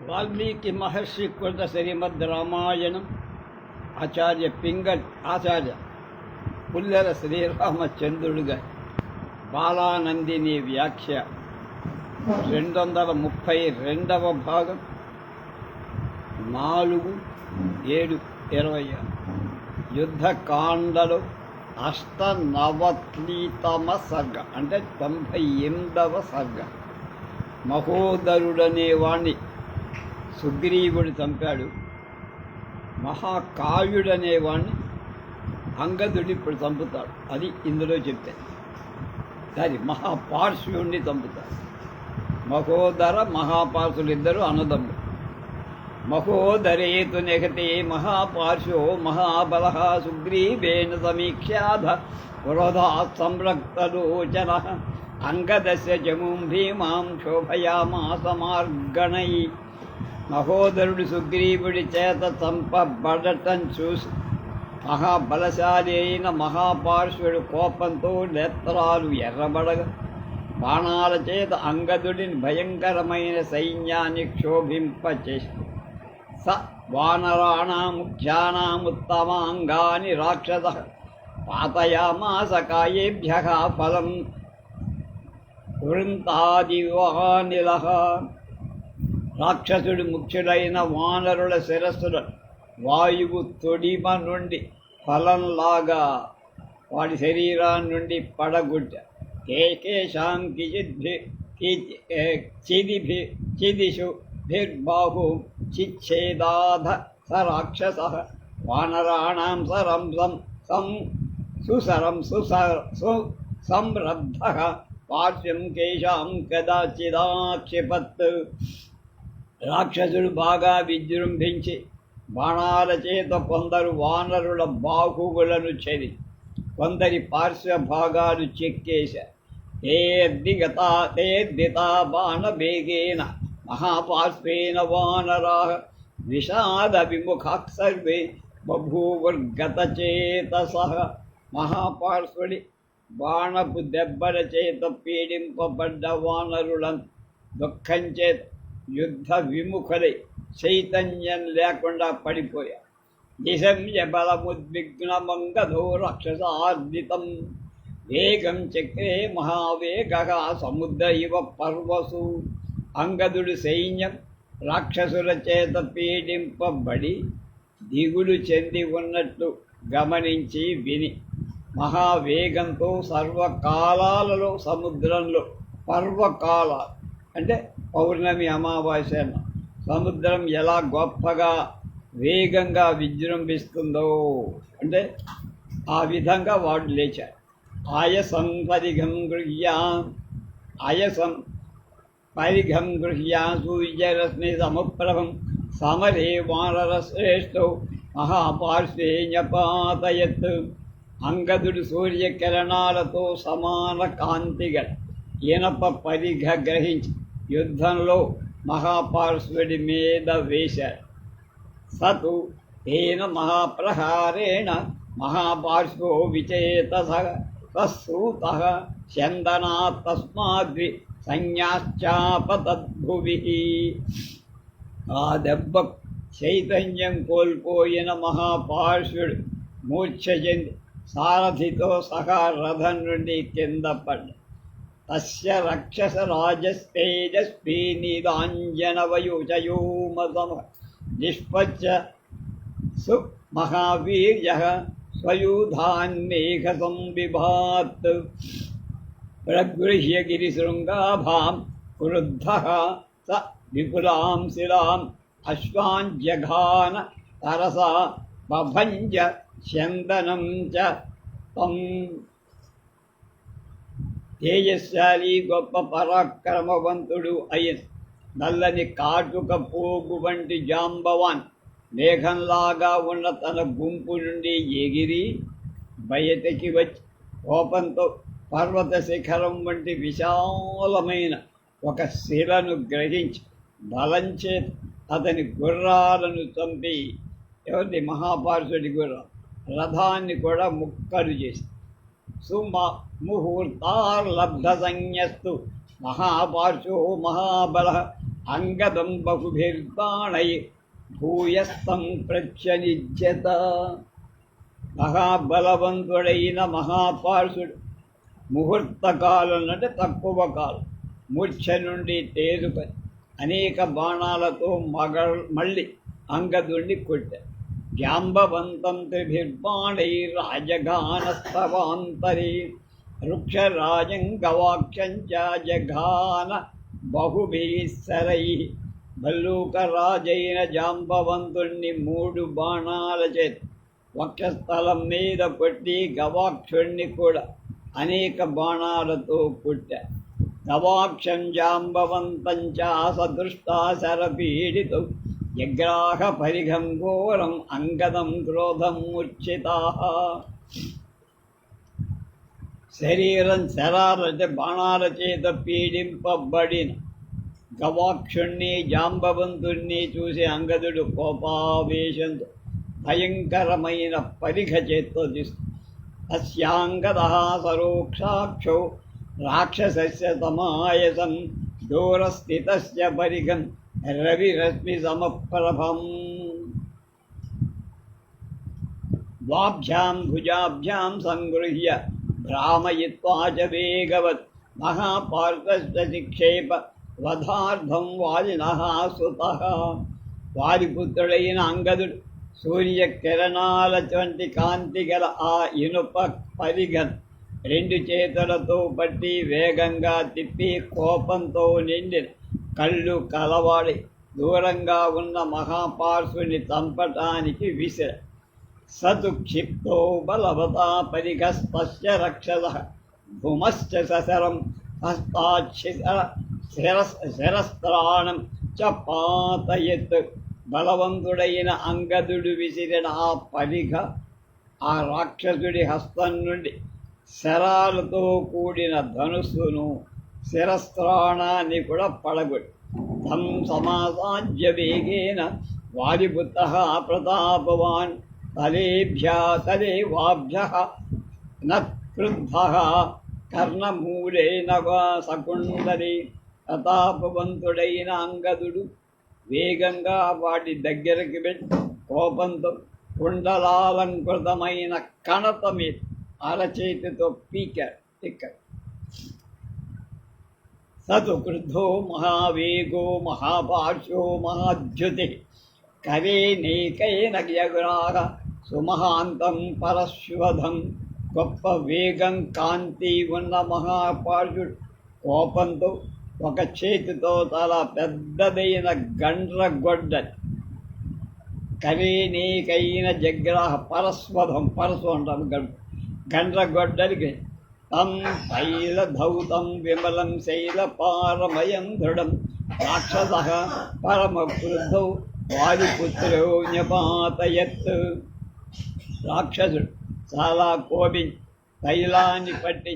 వాల్మీకి మహర్షి కృత శ్రీమద్ రామాయణం ఆచార్య పింగళ్ ఆచార్య పుల్లెల శ్రీరామచంద్రుడుగా బాలానందిని వ్యాఖ్య 232వ భాగం 4/7/26 యుద్ధకాండలో అష్టనవత్లీతమ సర్గ అంటే 98వ సర్గ. మహోదరుడనే వాణ్ణి సుగ్రీవుడు చంపాడు. మహాకావ్యుడనేవాణ్ణి అంగదుడు ఇప్పుడు చంపుతాడు. అది ఇందులో చెప్తే అది మహాపార్శ్వుడిని చంపుతాడు. మహోదర మహాపార్శ్వులు ఇద్దరు అన్నదమ్ములు. మహోదరేతు నెగతే మహాపార్శ్వో మహాబల సుగ్రీవేణ సమీక్ష్యాధ క్రోధాత్ సంరక్తలోచన అంగదస్య జముం భీమాం శోభయామాస మార్గణై. మహోదరుడు సుగ్రీవుడి చేత చంపబడటం చూసి మహాబలశాలి అయిన మహాపార్శ్వుడు కోపంతో నేత్రాలు ఎర్రబడగా బాణాల చేత అంగదుడిని భయంకరమైన సైన్యాన్ని క్షోభింపచేసి స వానరాణాముఖ్యానాముత్తమాంగాని రాక్షస పాతయామాస కాయేభ్య ఫలం వృంతాదివానిల. రాక్షసుడి ముఖ్యుడైన వానరుల శిరస్సులు వాయువు తొడిమ నుండి ఫలంలాగా వాడి శరీరాన్ని నుండి పడగొట్ట. కేకేశాం చిదిషు భిర్బాహు చిచ్ఛేదాధ స రాక్షస వానరాణాం సరంసం సుసరం సంరబ్ధ పార్శ్వం కేశాం కదాచిదాక్షిపత్. రాక్షసుడు బాగా విజృంభించి బాణాల చేత కొందరు వానరుల బాహువులను చెరి కొందరి పార్శ్వ భాగాలు చెక్కేశారు. తేద్దితా బాణవేగేన మహాపార్శ్వేన వానరా విషాద విముఖాక్ సర్వే బభూవర్గతచేతస. మహాపార్శ్వుడి బాణపు దెబ్బల చేత పీడింపబడ్డ వానరులను దుఃఖం చేత యుద్ధ విముఖులై చైతన్యం లేకుండా పడిపోయారు. నిశమ్య బలముద్విగ్నమంగధో రాక్షసార్జితం వేగం చక్రే మహావేగ సముద్ర ఇవ పర్వసు. అంగదుడు సైన్యం రాక్షసుల చేత పీడింపబడి దిగులు చెంది ఉన్నట్లు గమనించి విని మహావేగంతో సర్వకాలాలలో సముద్రంలో పర్వకాలాలు అంటే పౌర్ణమి అమావాస్య సముద్రం ఎలా గొప్పగా వేగంగా విజృంభిస్తుందో అంటే ఆ విధంగా వాడు లేచాడు. ఆయసం పరిఘం గృహ్యా సూర్యరశ్మి సముప్రభం సమరే వానరశ్రేష్ఠో మహాపార్శ్వేణ్యపాతయత్. అంగదుడు సూర్యకిరణాలతో సమాన కాంతిగా ఇనప పరిఘ గ్రహించి యుద్ధంలో మహాపార్శ్వుడి మీద వేశాడు. సతు తేన మహాప్రహారేణ మహాపార్శ్వో విచేతస సూత చందనా తస్మాద్వి సంజ్ఞాశ్చాపతద్భువి. ఆ దెబ్బ చైతన్యం కోల్పోయిన మహాపార్శ్వుడు మూర్ఛ చెంది సారథితో సహా రథం నుండి కింద పడ్డాడు. తస్య రక్షస రాజస్తేజస్వీ నీదాంజనవయోజయోమసమ నిష్పచ్చ సు మహావీర్య స్వయూధాన్మేఘ సంవిభాత్. ప్రగృహ్య గిరిశృంగాభాం క్రుద్ధ స విపులాం శిలాం అశ్వాంజఘాన తరసా బభంజ చందనం చ తం. తేజశాలి గొప్ప పరాక్రమవంతుడు అయిన నల్లని కాటుక పోగు వంటి జాంబవాన్ మేఘంలాగా ఉన్న తన గుంపు నుండి ఎగిరి బయటికి వచ్చి కోపంతో పర్వత శిఖరం వంటి విశాలమైన ఒక శిలను గ్రహించి బలంచే అతని గుర్రాలను చంపి ఎవరిని మహాపార్శ్వుడి గుర్రం రథాన్ని కూడా ముక్కలు చేసి ముహూర్తార్లబ్ధ సంజ్ఞస్తు మహాపార్శ్వో మహాబల అంగదం బహుభిర్బాణై భూయస్థం ప్రత్యనిజ్యత. మహాబలవంతుడైన మహాపార్షుడు ముహూర్తకాలం అంటే తక్కువ కాలం మూర్ఛ నుండి తేలుకొని అనేక బాణాలతో మళ్ళీ అంగదుణ్ణి కొట్టారు. జాంబవంతం త్రిభిర్బాణై రాజగానస్తవాంతరే వృక్షరాజం గవాక్షం చ జఘాన బహుభిః. భల్లూకరాజైన జాంబవంతుణ్ణి 3 బాణాల చేత వక్షస్థలం మీద కొట్టి గవాక్షుణ్ణి కూడా అనేక బాణాలతో కొట్టారు. గవాక్షం జాంబవంతం చ సదృష్టాశరపీడితౌ జగ్రాహ పరిఘం ఘోరం అంగదం క్రోధం మూర్ఛితాః. శరాలంటే బాణాల చేత పీడింపబడిన గవాక్షుణ్ణి జాంబవంతుణ్ణి చూసి అంగదుడు కోపావేశంతో భయంకరమైన పరిఘ చేత్తో తీస్తుంది. తస్యాంగదః సరోక్షాక్షో రాక్షసస్య సమాయసం దూరస్థితస్య పరిఘం రవిరశ్మి సమప్రభం. ద్వాభ్యాం భుజాభ్యాం సంగృహ్య భ్రామయిత్వా చ వేగవత్ మహాపార్శ్వస్య నిక్షేప వధార్థం వాలినః సుతః. వారిపుత్రుడైన అంగదుడు సూర్యకిరణాల వంటి కాంతి గల ఆ ఇనుప పరిఘను 2 చేతులతో పట్టి వేగంగా తిప్పి కోపంతో నిండిన కళ్ళు కలవాడి దూరంగా ఉన్న మహాపార్శ్వుని చంపటానికి విసిర. సతు క్షిప్తో బలవతా పరిఘస్తస్య రక్షసః భూమశ్చ ససరం శిరస్త్రాణం చ పాతయత్. బలవంతుడైన అంగదుడు విసిరిన ఆ పరిఘ ఆ రాక్షసుడి హస్తం నుండి శరాలతో కూడిన ధనుస్సును శిరస్త్రాణాన్ని కూడా పడగొట్టి తం సమాసాజ్య వేగేన వారిపుత్రః ప్రతాపవాన్ తలేవాభ్యః నక్రుద్ధః కర్ణమూలేన సకుండలి. ప్రతాపవంతుడైన అంగదుడు వేగంగా వాటి దగ్గరికి వెళ్ళి కోపంతో కుండలాలంకృతమైన కణత మీద అరచేతితో పీకాడు. సతు క్రుద్ధో మహావేగో మహాపార్శ్వో మహాద్యుతి కరేణైకైన జగ్రాహ సుమహాంతం పరశ్వధం. గొప్ప వేగం కాంతి ఉన్న మహాపార్శ్వుడు కోపంతో ఒక చేతితో చాలా పెద్దదైన గండ్రగొడ్డలి కరేణైకైన జగ్రాహ పరస్వధం పరసు అంటాం గండ్రగొడ్డలికి తం తైలధౌతం విమలం శైలపారమయం దృఢం రాక్షసః పరమక్రుద్ధౌ వాయుపుత్రో న్యపాతయత్. రాక్షసుడు చాలా కోపించి తైలాన్ని పట్టి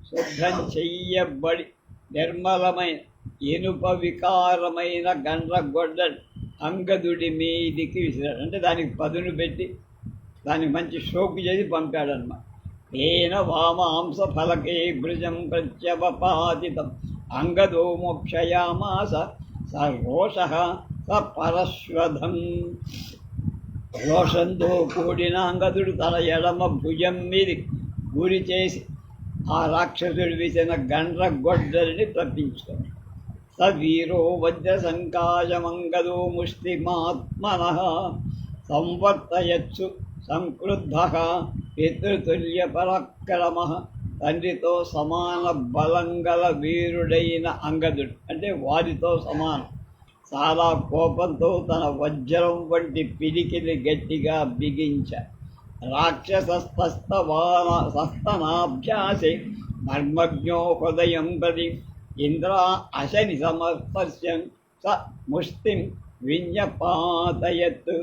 శుభ్రం చెయ్యబడి నిర్మలమైన ఇనుప వికారమైన గండ్రగొడ్డలి అంగదుడి మీదికి విసిరాడు. అంటే దానికి పదును పెట్టి దానికి మంచి షోకు చేసి పంపాడన్నమాట. తేన వామాంస ఫలకే భృజం ప్రత్యవపాతితం అంగదో మోక్షయామాస స రోషః స పరశ్వధం. రోషంతో కూడిన అంగదుడు తన ఎడమ భుజం మీద గురి చేసి ఆ రాక్షసుడు విసిన గండ్రగొడ్డలిని తప్పించుకున్నాడు. స వీరో వజ్ర సంకాశమంగదో ముష్టిమాత్మనః సంవర్తయత్సు సంక్రుద్ధః పితృతుల్య పరాక్రమః. తండ్రితో సమాన బలం గల వీరుడైన అంగదుడు అంటే వారితో సమానం చాలా కోపంతో తన వజ్రం వంటి పిడికిలి గట్టిగా బిగించాడు. రాక్షసస్తనాభ్యాసే మర్మజ్ఞో హృదయం ప్రతి ఇంద్రా అశని సమస్పర్శం స ముష్టిం విజ్ఞపాతయత్.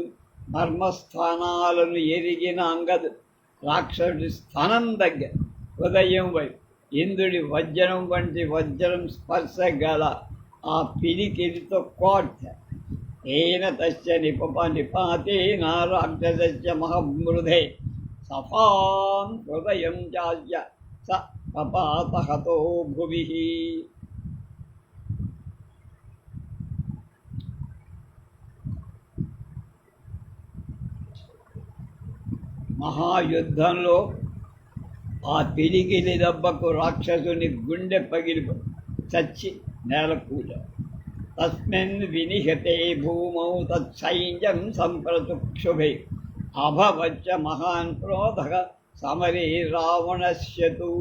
మర్మస్థానాలను ఎరిగిన అంగదు రాక్షసుడి స్థానం దగ్గర హృదయం వైపు ఇంద్రుడి వజ్రం వంటి వజ్రం స్పర్శ గల ఆ పిడికిలితో కోర్చాడు. తేన తస్య నిపాతేన రాక్షసస్య మహమృధే సఫాం హృదయం చాల్య స పపాత 「パパータハトブビヒ」 రాక్షసుడు చాలా కోపించి తైలాన్ని పట్టి శుభ్రం చెయ్యబడి నిర్మలమైన ఇనుప వికారమైన గండ్రగొడ్డలి అంగదుడి మీదికి విసిరాడు. అంటే దానికి పదును పెట్టి దానికి మంచి షోకు చేసి పంపాడన్నమాట. తేన వామాంస ఫలకే భృజం ప్రత్యవపాతితం అంగదో మోక్షయామాస స రోషః స పరశ్వధం. మహాయుద్ధంలో ఆ పిడికిలి దెబ్బకు రాక్షసుని గుండె పగిలి చచ్చి నేలకూల. తస్మిన్ వినిహతే భూమౌ తత్సైన్యం సంప్రతుక్షుభై అభవచ్చ మహాన్ క్రోధ సమరే రావణస్యతు.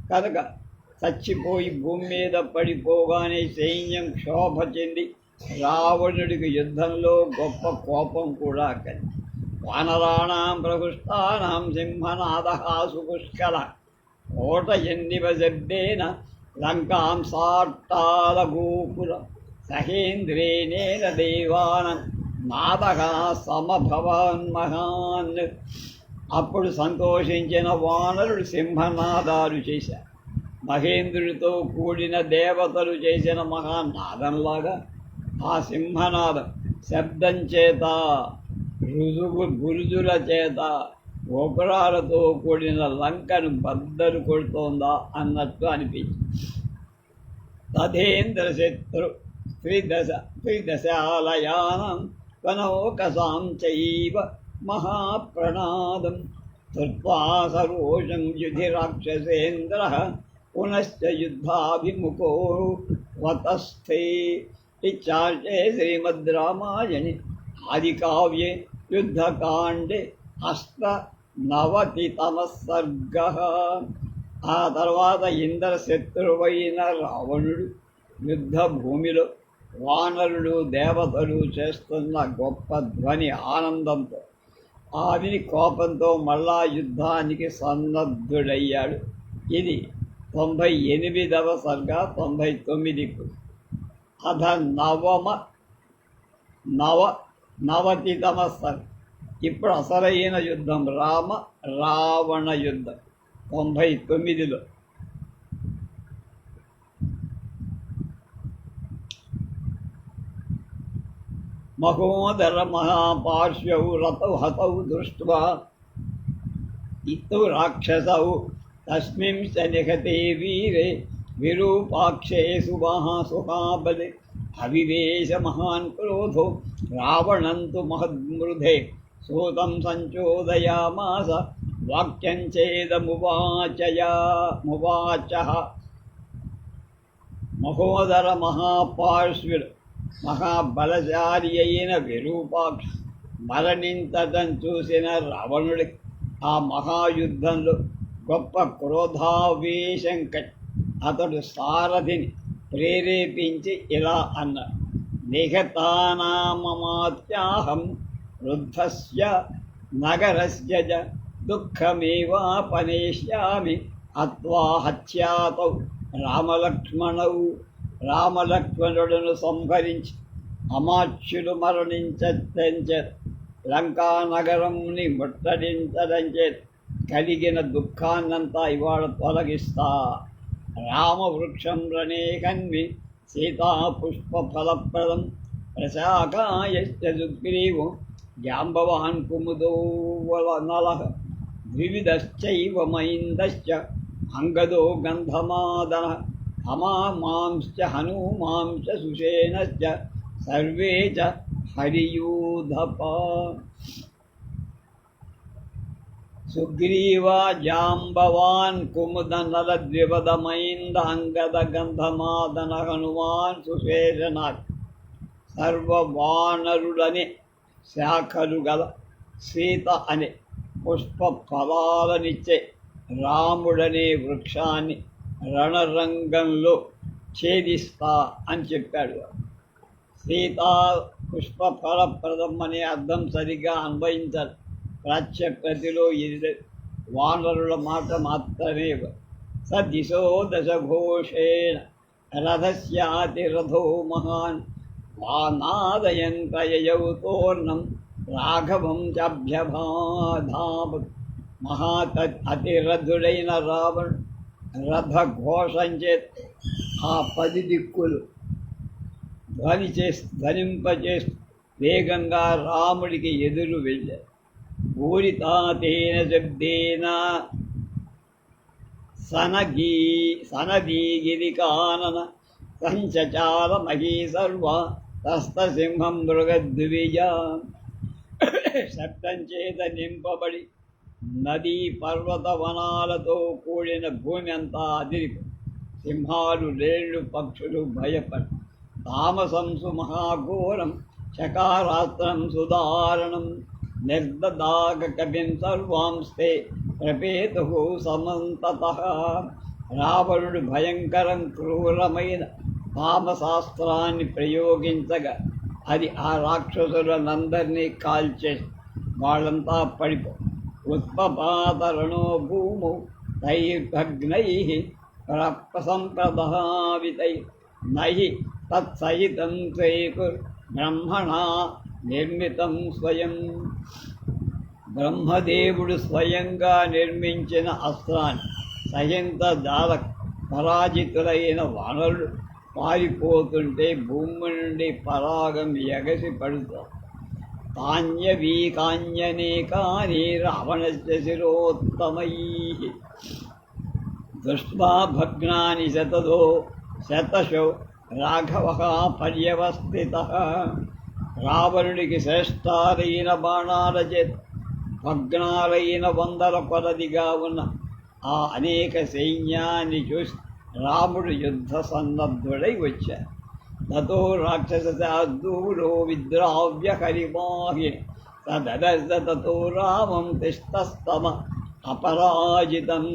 కనుక చచ్చిపోయి భూమి మీద పడిపోగానే సైన్యం క్షోభ చెంది రావణుడికి యుద్ధంలో గొప్ప కోపం కూడా కలిగి వానరాణం ప్రహృష్టానాం సింహనాద సుపుష్కల కోటయన్నివ శబ్దేన లంకాం సాట్టాల గోపుర సహేంద్రేణేన దేవానం నాదః సమభవాన్ మహాన్. అప్పుడు సంతోషించిన వానరుడు సింహనాదాలు చేశారు. మహేంద్రుడితో కూడిన దేవతలు చేసిన మహానాదంలాగా ఆ సింహనాదం శబ్దం చేత గురుజుల చేత గోపురాలతో కూడిన లంకను బద్దలు కొడుతోందా అన్నట్టు అనిపించింది. తథేంద్రశత్రు త్రిదశాలయానం కనౌకసాం చైవ మహాప్రణాదం ధృత్వా సరోషం యుధి రాక్షసేంద్ర పునశ్చ యుద్ధాభిముఖో వతస్థే. ఇత్యార్చే శ్రీమద్ రామాయణే ఆదికావ్యే యుద్ధకాండే 890 సర్గః. ఆ తర్వాత ఇంద్రశత్రువైన రావణుడు యుద్ధ భూమిలో వానరులు దేవతలు చేస్తున్న గొప్ప ధ్వని ఆనందంతో ఆవిని కోపంతో మళ్ళా యుద్ధానికి సన్నద్ధుడయ్యాడు. ఇది 98వ సర్గ 99కు. అధ నవతితమ సర్గ. ఇప్పుడు అసలైన యుద్ధం రావణ యుద్ధం 99లో. మహోదర మహాపార్శ్వౌ రతౌ హతౌ దృష్ట్వా ఇత్తు రాక్షసౌ తస్మింశ్చ నిహతే వీరే విరూపాక్షే సుమహాబలే అవివేశ మహాన్ క్రోధో రావణంతు మహద్మృధే సూతం సంచోదయామాస వాక్యం చేదమువాచ. మహోదర మహాపార్శ్వుడు మహాబలశాలి అయిన విరూపాక్ష మరణించటం చూసిన రావణుడికి ఆ మహాయుద్ధంలో గొప్ప క్రోధావేశం కట్టి అతడు సారథిని ప్రేరేపించి ఇలా అన్నాడు: నిహతానామమాత్యాహం వృద్ధస్య నగరస్య దుఃఖమేవాపనేష్యామి హత్వా హత్యాతౌ రామలక్ష్మణౌ. రామలక్ష్మణులను సంహరించి అమాత్యులు మరణించే లంకానగరంని ముట్టడించడం చేత కలిగిన దుఃఖాన్నంతా ఇవాళ తొలగిస్తా. రామవృక్షం రణేకన్వి సీతాపుష్పఫలప్రదం ప్రశాకాయశ్చ సుగ్రీవం జాంబవాన్ కుముదో నలః ద్వివిధశ్చైవ మైందశ్చ అంగదో గంధమాదనః హమామాంశ్చ హనుమాంశ్చ సుషేణశ్చ సర్వే చ హరియూధపా. సుగ్రీవ జాంబవాన్ కుముద నల ద్విపద మైంద అంగద గంధమాదన హనుమాన్ సుశేషనాథ్ సర్వవానరుడనే శాఖలు గల సీత అనే పుష్ప ఫలాలనిచ్చే రాముడనే వృక్షాన్ని రణరంగంలో ఛేదిస్తా అని చెప్పాడు. సీతా పుష్ప ఫలప్రదం అనే అర్థం సరిగ్గా అన్వయించాలి. ప్రాచ్యప్రతిలో ఇది వానరుల మాట మాత్రమే. స దిశో దశఘోషేణ రథస్యాతిరథో మహాన్ వానాదయంతయౌ తోర్ణం రాఘవం చాభ్యభాధామ. అతిరథుడైన రావణుడు రథఘోషం చేత ఆ 10 దిక్కులు ధ్వనింపచేస్తూ వేగంగా రాముడికి ఎదురు వెళ్ళారు. పూరితాతేన శబ్దేన సనదీగిరికానన సంచచార మహీ సర్వ తస్తసింహం మృగద్విజ. శబ్దం చేత నింపబడి నదీ పర్వత వనాలతో కూడిన భూమి అంతా అదిరిపు. సింహాలు లేళ్ళు పక్షులు భయపడి తామసంసు మహాఘోరం చకారాస్త్రం సుదారణం నిర్దదాగ కవిం సర్వాంస్తే ప్రపేతు సమంతతః. రావణుడు భయంకరం క్రూరమైన తామశాస్త్రాన్ని ప్రయోగించగా అది ఆ రాక్షసులందరినీ కాల్చేసి వాళ్ళంతా పడిపో. ఉత్పపాతరణో భూమౌ తైర్భగ్నైః ప్రసంప్రదహావితై నహి తత్సహితం త్వైకుర్ బ్రహ్మణా నిర్మితం స్వయం. బ్రహ్మదేవుడు స్వయంగా నిర్మించిన అస్త్రాన్ని సహింత జాల పరాజితులైన వానరులు పారిపోతుంటే భూమి నుండి పరాగం ఎగసి పడుతారు. కాన్యవీకాన్యనేకాని రావణస్య శిరోత్తమైః దృష్ట్వా భగ్నాని శతశో రాఘవః పర్యవస్థితః. రావణుడికి శ్రేష్టాలైన బాణాల చేత భగ్నాలైన వందల కొలదిగా ఉన్న ఆ అనేక సైన్యాన్ని చూసి రాముడు యుద్ధ సన్నద్ధుడై వచ్చాడు. తతో రాక్షసశార్దూలో విద్రావ్య హరివాహిని సదర్శ తతో రామం తిష్టస్తమ అపరాజితం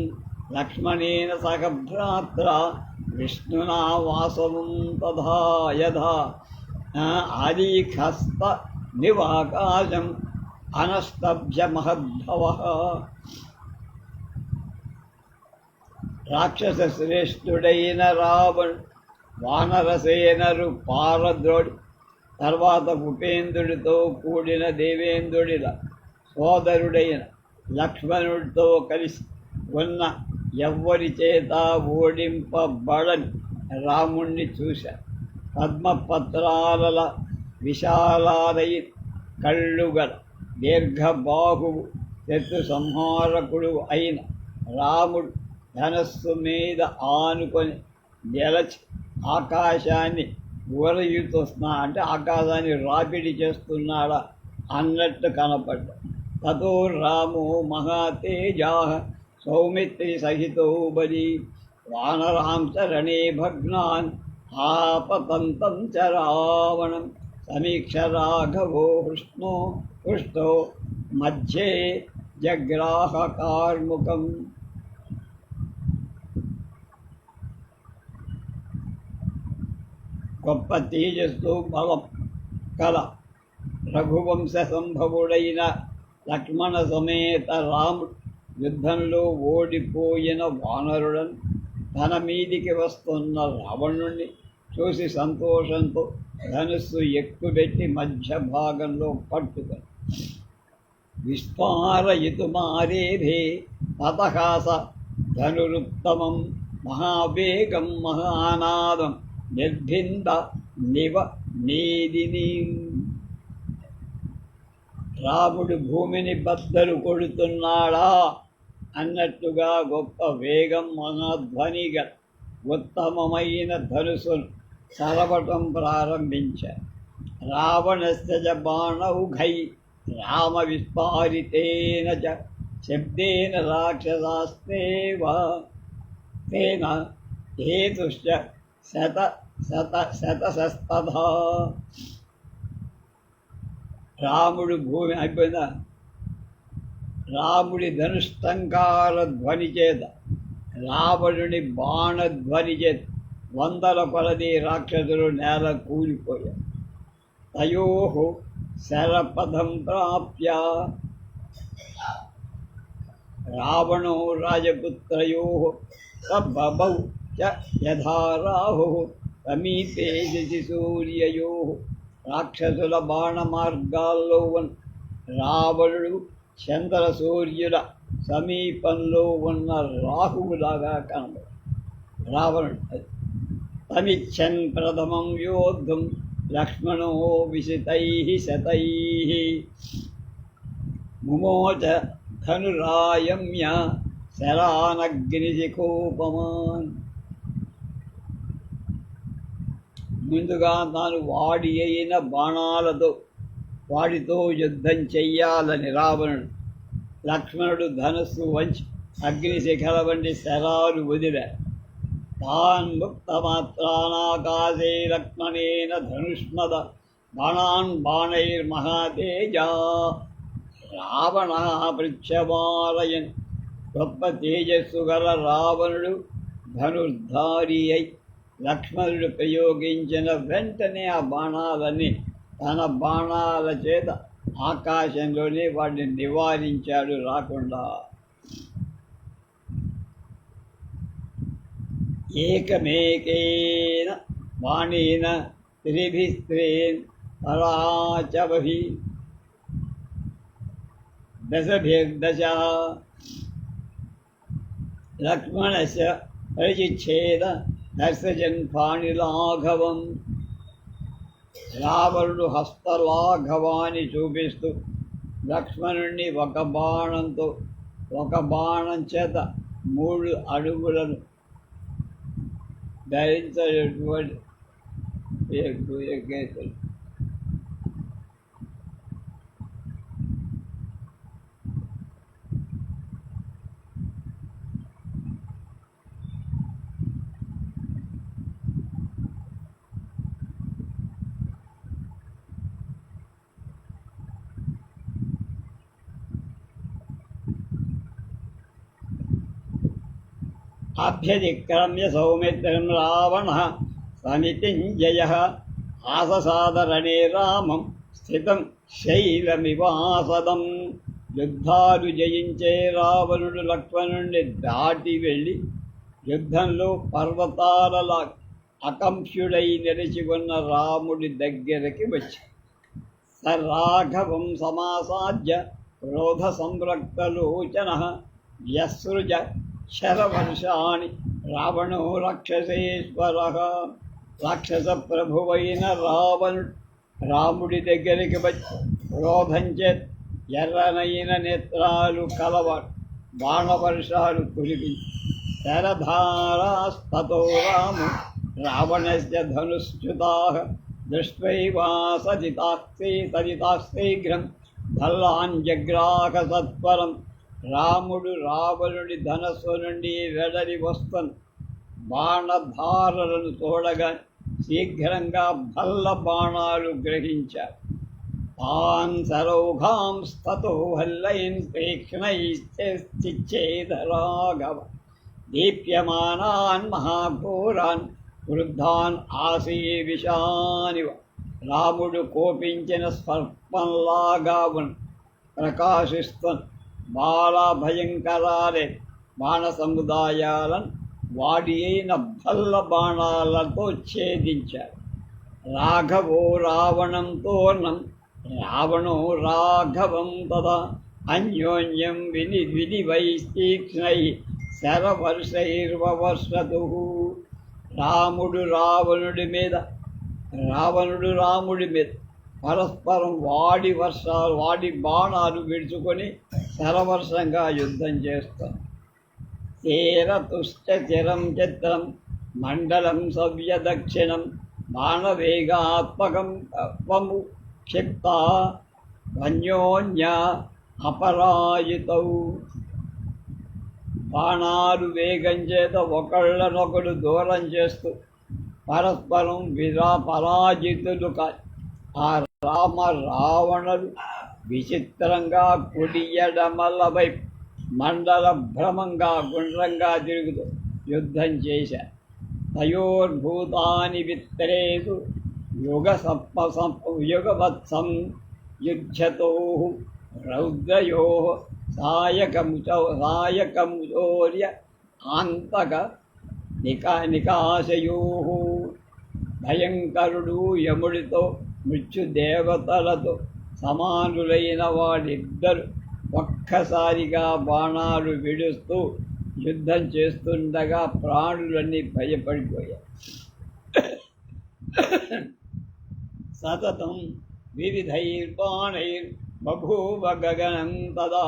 లక్ష్మణేన సహ భ్రాత్రా విష్ణునా వాసవం తథా యథా ఆదిఖస్త నివాకాశం అనస్తభ్య మహద్భవః. రాక్షస శ్రేష్ఠుడైన రావణ్ వానరసేనరు పారద్రోడి తర్వాత ఉపేంద్రుడితో కూడిన దేవేంద్రుడిల సోదరుడైన లక్ష్మణుడితో కలిసి ఉన్న ఎవ్వరి చేత ఓడింపబడని రాముణ్ణి చూశారు. పద్మపత్రాల విశాలాదై కళ్ళుగల దీర్ఘబాహువు శత్రు సంహారకుడు అయిన రాముడు ధనస్సు మీద ఆనుకొని గెలచి ఆకాశాన్ని ఊరయుతున్నా అంటే ఆకాశాన్ని రాపిడి చేస్తున్నాడా అన్నట్టు కనపడ్డా. తతో రామో మహాతేజా సౌమిత్రి సహితో బలి వానరాంశ రణే భగ్నాన్ ఆపతంతం చ రావణం సమీక్ష రాఘవో హృష్టో మధ్యే జగ్రాహ కార్ముకం. గొప్ప తేజస్సు బలం కల రఘువంశ సంభవుడైన లక్ష్మణ సమేత రాముడు యుద్ధంలో ఓడిపోయిన వానరులను తన మీదికి వస్తున్న రావణుణ్ణి చూసి సంతోషంతో ధనుస్సు ఎక్కుబెట్టి మధ్య భాగంలో పట్టుకొని విస్ఫారయితుమారేభే పతహాస ధనురుత్తమం మహావేగం మహానాదం నిర్భింద నివ నేదిని. రాముడు భూమిని బద్దలు కొడుతున్నాడా అన్నట్టుగా గొప్ప వేగం మహాధ్వనిగా ఉత్తమమైన ధనుసును సరవటం ప్రారంభించారు. రావణస్య బాణౌఘై రామ విస్ఫారితేన చ శబ్దేన రాక్షసాస్తేవ తేన హేతుశ్చ శతశస్తథా. రాముడు భూమి అయిపోయిన రాముడి ధనుష్టంకార ధ్వని చేత రావణుని బాణధ్వని చేత వందల కొలది రాక్షసులు నేల కూలిపోయారు. తయో శరపథం ప్రాప్య రావణో రాజపుత్రయో సబభౌ చ యథా రాహు సమీపే శశి సూర్యయో. రాక్షసుల బాణ మార్గాల్లో రావణుడు చంద్ర సూర్యుల సమీపంలో ఉన్న రాహువులాగా కనబడు. రావణుడు తమిచ్చన్ ప్రథమం యోద్ధం లక్ష్మణో విశితై శతై ముమోచ ధనురాయమ్య శరానగ్నిశిఖోపమాన్. ముందుగా తాను వాడి అయిన బాణాలతో వాడితో యుద్ధం చెయ్యాలని రావణుడు లక్ష్మణుడు ధనస్సు వంచి అగ్నిశిఖల వంటి శరాలు వదిలారు. తాన్ ముక్తమాత్రానాకాశే లక్ష్మణేన ధనుష్మద బాణాన్ బాణైర్మహాతేజా రావణ పృచ్ఛమాలయన్. గొప్ప తేజస్సు గల రావణుడు ధనుర్ధారి అయి లక్ష్మణుడు ప్రయోగించిన వెంటనే ఆ బాణాలన్నీ తన బాణాల చేత ఆకాశంలోనే వాడిని నివారించాడు రాకుండా. ఏకమేకేన బాణేన త్రిభిస్త్రీన్ పరాచభి దశభిర్దశ లక్ష్మణస్య పరిచిచ్ఛేద దర్శజన్ పాణిలాఘవం. రావణుడు హస్తలాఘవాన్ని చూపిస్తూ లక్ష్మణుణ్ణి ఒక బాణం చేత 3 అడుగులను ధరించేటువంటి అభ్యతిక్రమ్య సౌమిత్రం రావణః సమితింజయః ఆససాదరణే రామం స్థితం శైలమివాసదం. యుద్ధాలు జయించే రావణుడు లక్ష్మణుడిని దాటి వెళ్ళి యుద్ధంలో పర్వతాలలా అకంప్యుడై నిలిచి ఉన్న రాముడి దగ్గరికి వచ్చి సరాఘవం సమాసాద్య క్రోధ సంరక్తలోచనః వ్యసృజ శరవర్షాణి రావణో రాక్షసేశ్వరః. రాక్షస ప్రభువైన రాముడి దగ్గరికి వచ్చి క్రోధంచే ఎర్రనైన నేత్రాలు కలవాడు బాణవర్షాలు కురిపించి శరధారాస్తతో రాము రావణస్య ధనుశ్చ్యుతాః దృష్ట్వైవా సజితాశీఘ్రం భల్లాంజగ్రాహ సత్వరం. రాముడు రావణుడి ధనస్సు నుండి వెడలి వస్తున్న బాణధారలను చూడగా శీఘ్రంగా భల్ల బాణాలు గ్రహించారు. తాన్ సరౌఘాంస్తతో హల్లైన్ తీక్ష్ణైశ్చేదరాఘవ దీప్యమానాన్ మహాఘోరాన్ వృద్ధాన్ ఆశీవిషానివ. రాముడు కోపించిన సర్పంలాగా ప్రకాశిస్తున్న బాలభయంకరాలే బాణ సముదాయాలను వాడి అయిన భల్ల బాణాలతో ఛేదించారు. రాఘవో రావణం తోర్ణం రావణో రాఘవం తదా అన్యోన్యం వినివైస్తీక్ష్ణై శరవర్షైర్వవర్షతు. రావణుడు రాముడి మీద పరస్పరం వాడి బాణాలు విడుచుకొని శరవర్షంగా యుద్ధం చేస్తారు. తీరతుశ్చ చిరం చిత్రం మండలం సవ్య దక్షిణం బాణవేగాత్మకం త్వము క్షిప్త వన్యోన్య అపరాజితౌ. బాణాలు వేగం చేత ఒకళ్ళనొకడు దూరం చేస్తూ పరస్పరం పరాజితులు ఆ రావణులు విచిత్రంగా కుడి ఎడమల వైపు మండల భ్రమంగా గుండ్రంగా తిరుగుతూ యుద్ధం చేశారు. తయోర్భూతాని విత్తరేసు యుగవత్సం యుధ్యతో రౌద్రయో సాయకముచౌర్య ఆంతక నికాశయో. భయంకరుడు యముడితో మృత్యుదేవతలతో సమానులైన వాడిద్దరు ఒక్కసారిగా బాణాలు విడుస్తూ యుద్ధం చేస్తుండగా ప్రాణులన్నీ భయపడిపోయాయి. సతతం వివిధైర్బాణైర్బభూవ గగనం తదా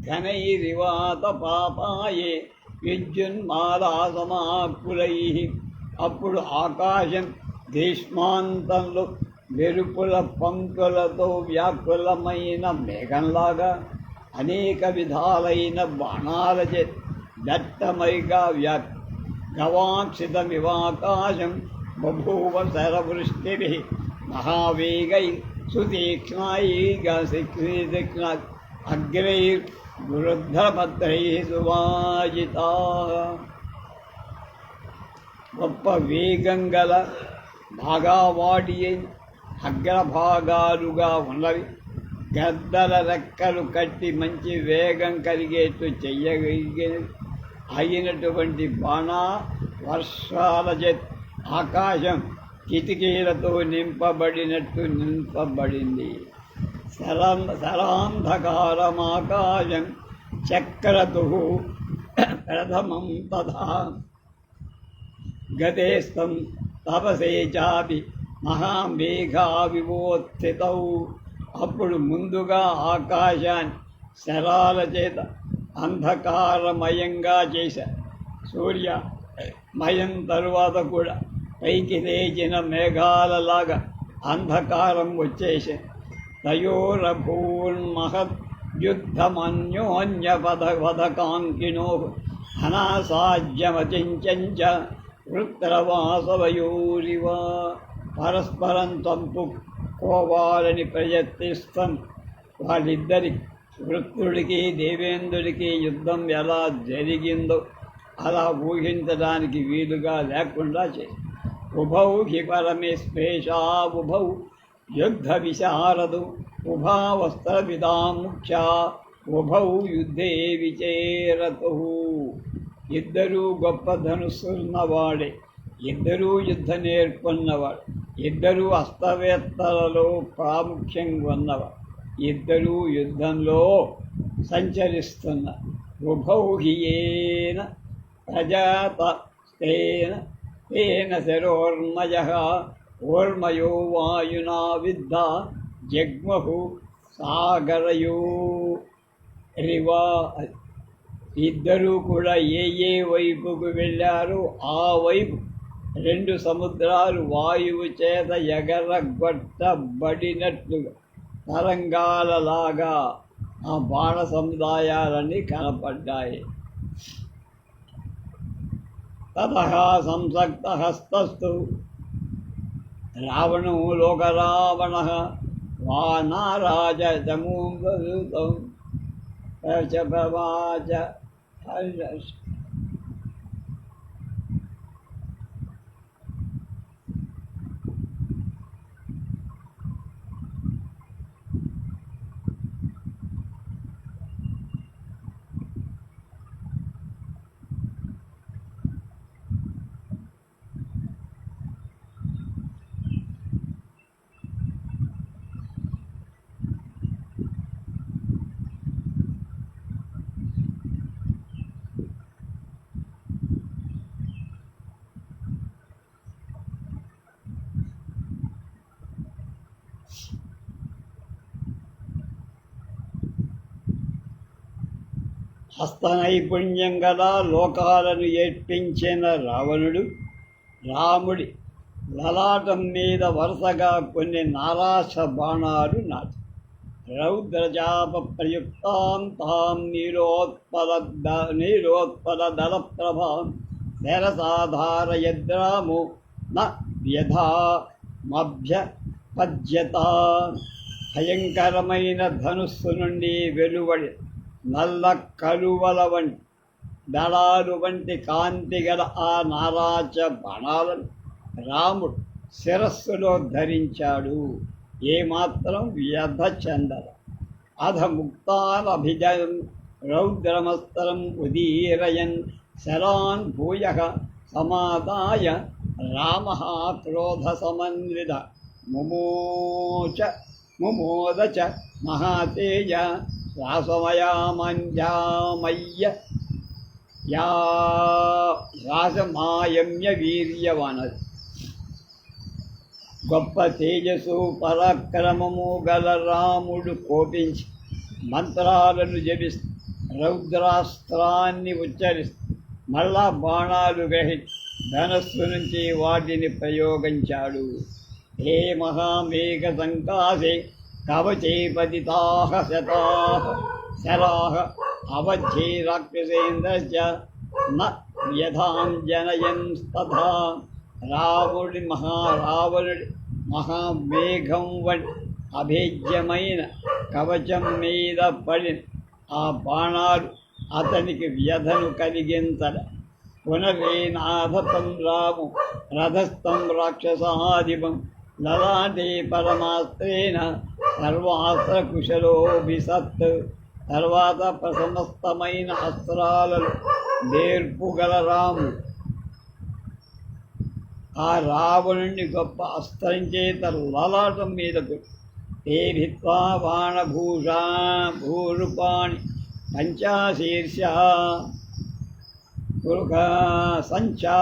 ఘనైరివాత పాపాయే విద్యున్మాలా సమాకులై. అప్పుడు ఆకాశం గ్రీష్మాంతంలో మెరుపుల పంకులతో వ్యాకులమైన మేఘంలాగా అనేక విధాలైన బాణాలచే దట్టమైగా గవాక్షితమివాకాశం బభూవ శరవృష్టిభిః మహావేగై సుతీక్ష్ణైగా తీక్ష్ణ అగ్రైర్వృద్ధభద్రైః సువాజితాః. గొప్ప వేగం గల బాగా వాడి అగ్రభాగాలుగా ఉన్నవి గద్దల రెక్కలు కట్టి మంచి వేగం కలిగేట్టు చెయ్యగలిగినవి అయినటువంటి బాణ వర్షాల ఆకాశం కిటికీలతో నింపబడింది. శరాంధకారమాకాశం చక్రతు ప్రథమం తథా గతేస్తం తపసే చాపి మహామేఘావివోత్థితౌ. అప్పుడు ముందుగా ఆకాశాన్ని శరాల చేత అంధకారమయంగా చేశారు. సూర్యమయం తరువాత కూడా పైకి లేచిన మేఘాలలాగా అంధకారం వచ్చేసి తయోరభూన్మహద్ యుద్ధమన్యోన్యపదకాంకినో అనాసాధ్యమచించ వృత్రవాసవయోరివ. పరస్పరం చంపుకోవాలని ప్రయత్నిస్తాం. వాళ్ళిద్దరి వృత్రుడికి దేవేంద్రుడికి యుద్ధం ఎలా జరిగిందో అలా ఊహించడానికి వీలుగా లేకుండా చేసి ఉభౌ హి పరమేశ్వేషా ఉభౌ యుద్ధ విశారదు ఉభా వస్త్రవిదాం ముఖ్యా ఉభౌ యుద్ధే విచేరతు. ఇద్దరూ గొప్ప ధనుస్సున్నవాడే, ఇద్దరూ యుద్ధ నేర్కొన్నవాడు, ఇద్దరూ అస్తవేత్తలలో ప్రాముఖ్యంగా ఉన్నవాడు, ఇద్దరూ యుద్ధంలో సంచరిస్తున్న ఉభౌ హియేన ప్రజాతేన తేన శరోర్మయః ఓర్మయో వాయునా విద్ధ జగ్మహు సాగరయో రివా. ఇద్దరూ కూడా ఏ వైపుకు వెళ్ళారో ఆ వైపు రెండు సముద్రాలు వాయువు చేత ఎగరగొట్టబడినట్లుగా తరంగాలలాగా ఆ బాణ సముదాయాలన్నీ కనపడ్డాయి. తతః సంసక్తహస్తస్తు రావణో లోకరావణః వానరాజ జమూంగదూతం ప్రచభవాచ హర్ష. హస్తనైపుణ్యం గల లోకాలను ఏడ్పించిన రావణుడు రాముడి లలాటం మీద వరుసగా కొన్ని నారాశ బాణాలు నాటి రౌద్రజాప ప్రయుక్తాం తాం నీలోత్పల దళప్రభాం శరసాధారయద్రామో న వ్యధామభ్యపద్యత. భయంకరమైన ధనుస్సు నుండి వెలువడి నల్ల కలువల వంటి దళాలు వంటి కాంతి గల ఆ నారాచ బాణాలను రాముడు శిరస్సులో ధరించాడు. ఏమాత్రం వ్యధ చెందల. అధ ముక్తానభిజయం రౌద్రమస్త్రం ఉదీరయన్ శరాన్ భూయః సమాదాయ రామః క్రోధ సమన్విత ముమోద చ మహాతేజ శ్వాసమయామన్యామయ్య శ్వాసమాయమ్య వీర్యవానది. గొప్ప తేజస్సు పరాక్రమము గల రాముడు కోపించి మంత్రాలను జపిస్తూ రౌద్రాస్త్రాన్ని ఉచ్చరిస్తూ మళ్ళా బాణాలు గ్రహించి ధనస్సు నుంచి వాటిని ప్రయోగించాడు. హే మహామేఘ సంకాశే కవచే పతితాః శతాః శరాహ అవధ్యేరాక్షసేంద్రశ్చ న వ్యధాం జనయన్స్తథా. రావణుడి మహామేఘం వంటి అభేద్యమైన కవచం మీద పడిన ఆ బాణాలు అతనికి వ్యధను కలిగించడ. పునరేనాథతం రాము రథస్థం రాక్షసాధిపం లలాటే పరమాస్త్రేణ సర్వాస్త్ర కుశలోభిసత్. తర్వాత ప్రసమస్తమైన అస్త్రాలలో నేర్పుగల రాముడు ఆ రావణుని గొప్ప అస్త్రం చేత లలాటం మీదకు తేభిత్వా బాణభూషాభూరూపాణి పంచాశీర్ష సంచా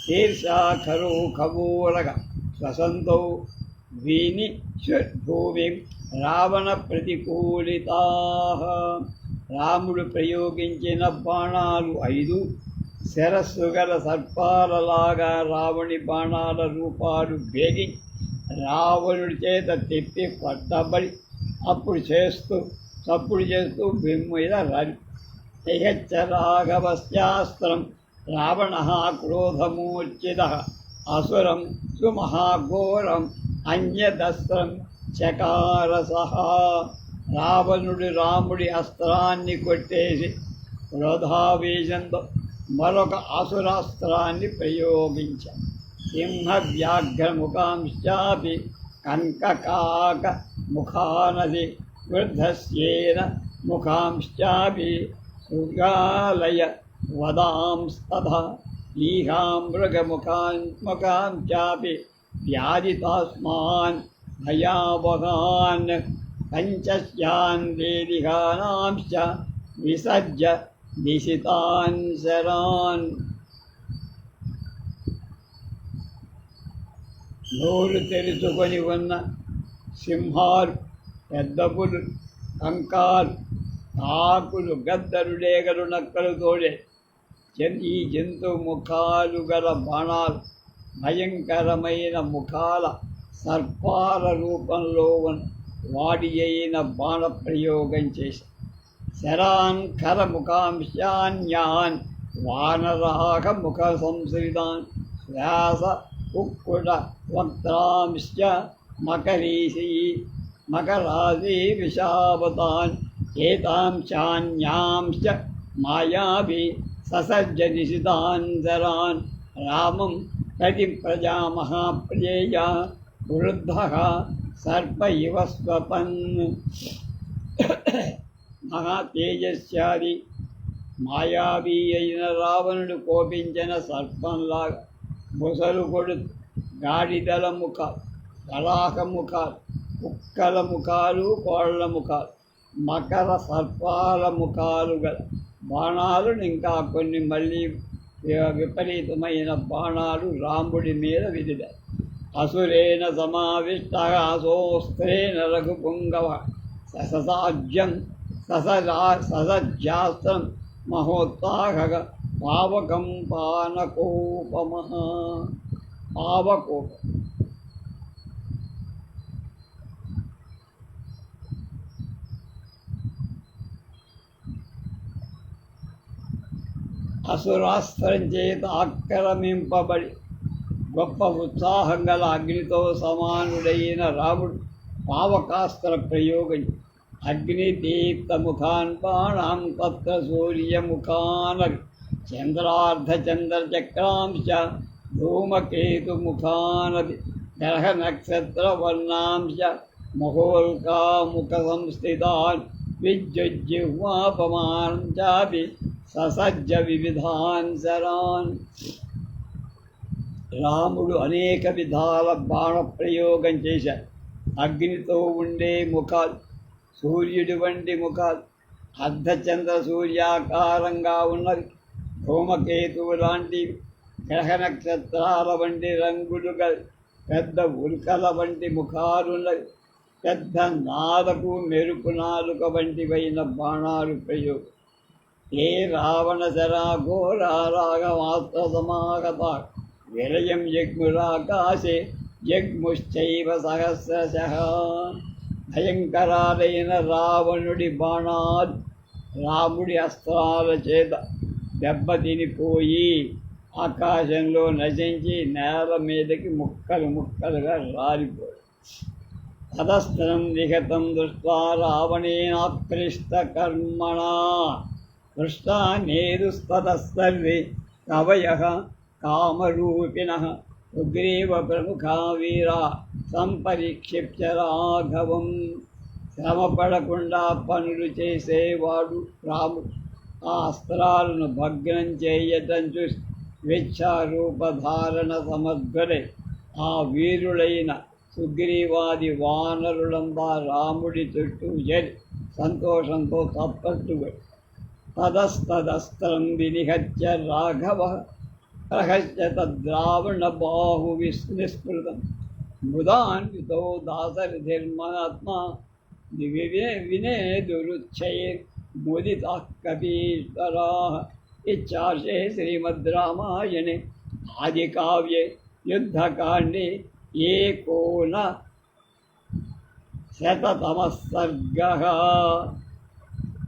శీర్షా ఖరు ఖగోళగ స్వసంతౌ వీని భూమి రావణ ప్రతికూలితా. రాముడు ప్రయోగించిన బాణాలు 5 శిరస్సు గల సర్పాలలాగా రావణి బాణాల రూపాలు వేగి రావణుడి చేత తిప్పి పట్టబడి చప్పుడు చేస్తూ భీము మీద రాలి. యచ్చ రాఘవస్యాస్త్రం రావణ క్రోధమూర్ఛిత అసురం సుమహాఘోరం అన్యదస్త్రం చకారసః. రావణుడు రాముడి అస్త్రాన్ని కొట్టేసి క్రోధావేశంతో మరొక అసురాస్త్రాన్ని ప్రయోగించాడు. సింహవ్యాఘ్రముఖాంశ్చాపి కన్కకాక ముఖానది వృద్ధస్యేన ముఖాంశ్చాపి శృగాలయ వదాంస్తథా. ఈహామృగముఖాంచాపి వ్యాధితాస్మాన్ భయావహాన్ పంచస్యాన్ వేదికానాంశ్చ విసజ్య నిశితాన్ శరాన్. నోరు తెరుచుకొని ఉన్న సింహాలు, పెద్ద పులులు, కంకాలు, కాకులు, గద్దరు, డేగలు, నక్కలు తోడే ఈ జంతు ముఖాలు గల బాణాలు భయంకరమైన ముఖాల సర్పాల రూపంలో వాడి అయిన బాణ ప్రయోగం చేసి శరాన్ ఖరముఖాంశాన్యాన్ వానరాహ ముఖ సంశ్రితాన్ శ్వాస కుక్కుట వక్త్రాంశ్చ మకరాశీ విషావతాన్ ఏతాంశాన్యాంశ్చ మాయాభి ససజ్జ నిశితాన్ శరాన్. రామం ప్రతి ప్రజా మహాప్రియ వృద్ధ సర్ప ఇవ స్వపన్. మహాతేజస్యాది మాయావి అయిన రావణుడు కోపించిన సర్పంలాగా బుసలు కొడుతూ గాడిదల ముఖాలు, కళాక ముఖాలు, కుక్కల ముఖాలు, కోళ్ల ముఖాలు, మకర సర్పాల ముఖాలు గల బాణాలు, ఇంకా కొన్ని మళ్ళీ విపరీతమైన బాణాలు రాముడి మీద విదిలారు. అసురేణ సమావిష్ట అసోస్త్రేణ రఘుపుంగవ సససాజ్యం ససజ్జాస్త్రం మహోత్సాహ పావకం పానకోపమః. పావకోపం అసురాస్త్రం చేత ఆక్రమింపబడి గొప్ప ఉత్సాహం గల అగ్నితో సమానుడైన రాముడు పావకాస్త్ర ప్రయోగం అగ్నిదీప్తముఖాన్ బాణాం తత్ర సూర్యముఖానవి చంద్రార్ధచంద్రచక్రాంశ ధూమకేతుముఖానది గ్రహనక్షత్రవర్ణాంశ మహోల్కాముఖ సంస్థితాన్ విద్యుజ్జిహ్వాపమానం చాపి ససజ్జ వివిధాన్ శరాన్. రాముడు అనేక విధాల బాణ ప్రయోగం చేశాడు. అగ్నితో ఉండే ముఖాలు, సూర్యుడి వంటి ముఖాలు, అర్ధచంద్ర సూర్యాకారంగా ఉన్నవి, ధూమకేతువు లాంటివి, గ్రహ నక్షత్రాల వంటి రంగులు గల పెద్ద ఉల్కల వంటి ముఖాలున్నవి, పెద్ద నాదకు మెరుపు నాలుక వంటివైన బాణాలు ప్రయోగం. ఏ రావణ శరా ఘోరారాగమాస్త్ర సమాగత విలయం జగ్మురాకాశే జగ్ముశ్చైవ సహస్రశః. భయంకరాలైన రావణుడి బాణాలు రాముడి అస్త్రాల చేత దెబ్బతినిపోయి ఆకాశంలో నశించి నేల మీదకి ముక్కలు ముక్కలుగా రాలిపోయాయి. అధస్త్రం నిహతం దృష్ట్వా రావణేనాప్లిష్టకర్మణా దృష్టా నేరుస్తతస్సర్వే కవయః కామరూపిణః సుగ్రీవ ప్రముఖా వీరా సంపరీక్షిప్య రాఘవం. శ్రమపడకుండా పనులు చేసేవాడు రాముడు ఆ అస్త్రాలను భగ్నం చేయటం చూసి విచ్ఛారూపధారణ సమర్థులై ఆ వీరులైన సుగ్రీవాది వానరులంతా రాముడి చుట్టూ చేరి సంతోషంతో తప్పట్టుబడి తదస్తదస్త్రం వినిహత్య రాఘవ ప్రహస్య తద్రావణ బాహు నిస్పృతం ముదాన్వితో దాసరిధిర్మహాత్మా వినేదురుచ్చయే ముదితా కపీశ్వరా. ఇచ్చార్షే శ్రీమద్ రామాయణే ఆదికావ్యే యుద్ధకాండే ఏకోనశతతమః సర్గః.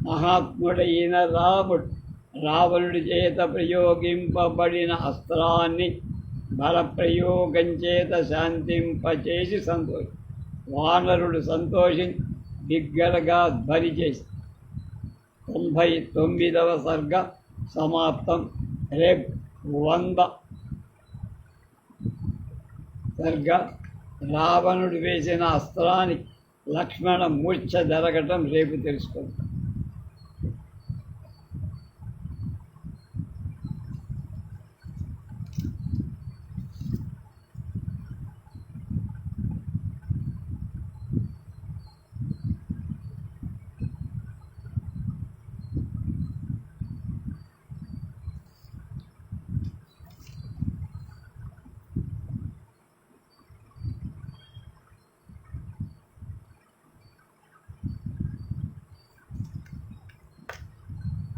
మహాత్ముడైన రావణుడి చేత ప్రయోగింపబడిన అస్త్రాన్ని బలప్రయోగం చేత శాంతింపచేసి వానరుడు సంతోషించి బిగ్గరగా ధ్వని చేసి 99వ సర్గ సమాప్తం. రేపు 100 సర్గ. రావణుడు వేసిన అస్త్రానికి లక్ష్మణ మూర్ఛ జరగటం రేపు తెలుసుకుంటాం.